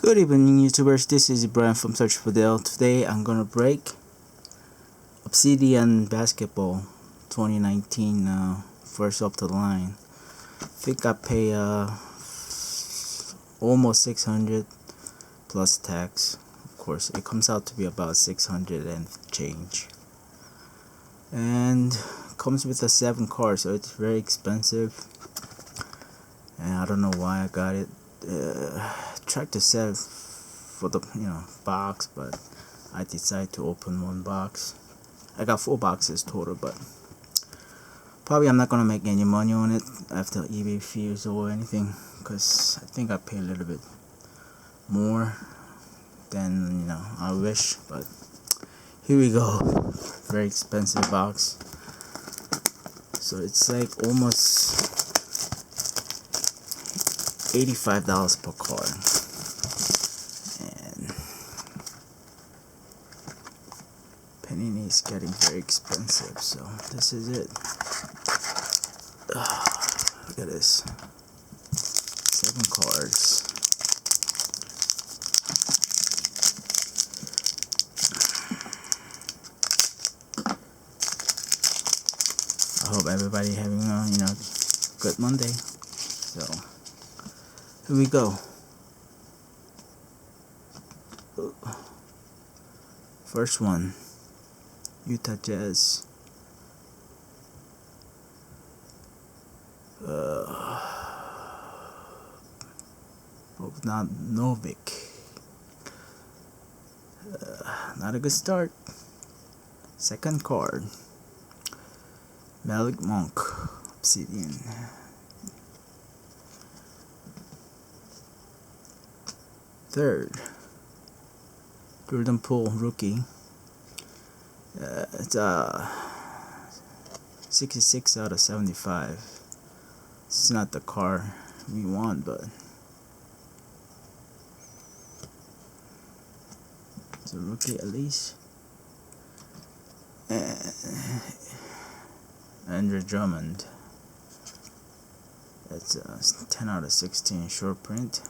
Good evening, YouTubers. This is Brian from FOTL. Today I'm gonna break Obsidian Basketball 2019 first off the line. I think I pay almost 600 plus tax. Of course, it comes out to be about 600 and change. And comes with a 7 card, so it's very expensive. And I don't know why I got it. Tried to sell for the box, but I decided to open one box. I got 4 boxes total, but probably I'm not gonna make any money on it after eBay fees or anything, because I think I pay a little bit more than I wish. But here we go. Very expensive box, so it's like almost $85 per card, and Panini is getting very expensive, so this is it. Look at this, 7 cards. I hope everybody having a good Monday. So here we go. First one, Utah Jazz. Novik. Not a good start. Second card, Malik Monk, Obsidian. Third, Jordan Poole, rookie. It's 66 out of 75. It's not the card we want, but it's a rookie at least. And Andrew Drummond. That's 10 out of 16 short print.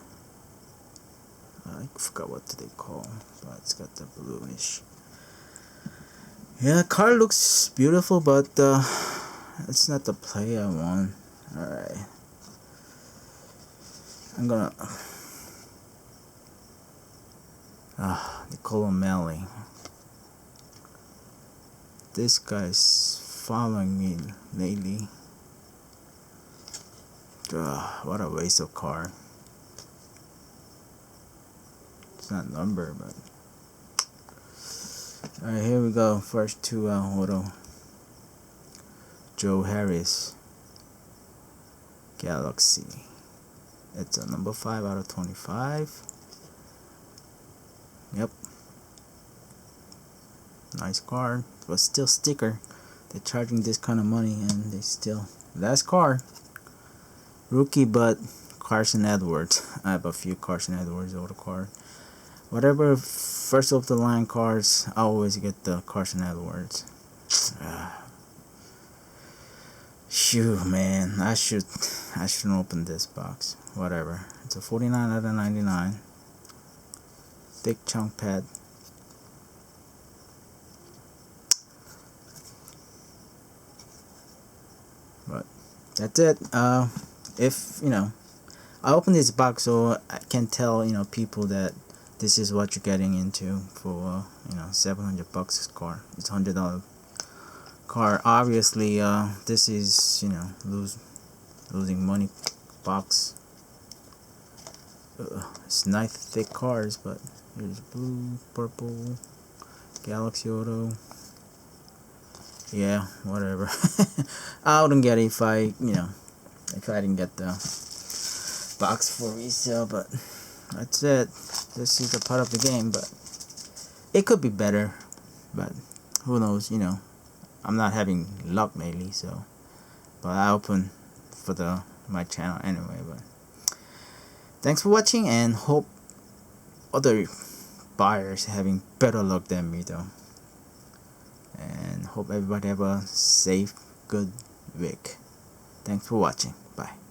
I forgot what they call, but it's got the bluish. Yeah, card looks beautiful, but it's not the play I want. Alright, I'm gonna Nicolo Melli. This guy's following me lately. What a waste of card. It's not number, but alright, here we go. First 2 auto. Joe Harris, Galaxy. It's a number 5 out of 25. Yep, nice card, but still sticker. They're charging this kind of money, and they still. Last card, rookie, but Carson Edwards. I have a few Carson Edwards auto card. Whatever first of the line cards, I always get the Carson Edwards. Shoot, man, I shouldn't open this box. Whatever. It's a 49 out of 99. Thick chunk pad. But that's it. If I open this box so I can tell people that this is what you're getting into for $700 this car. It's $100 car. Obviously, this is losing money box. It's nice thick cars, but here's blue, purple, Galaxy Auto. Yeah, whatever. I wouldn't get it if I didn't get the box for resale, but that's it. This is a part of the game, but it could be better, but who knows. I'm not having luck lately, so but I open for my channel anyway. But thanks for watching, and hope other buyers having better luck than me though, and hope everybody have a safe, good week. Thanks for watching. Bye.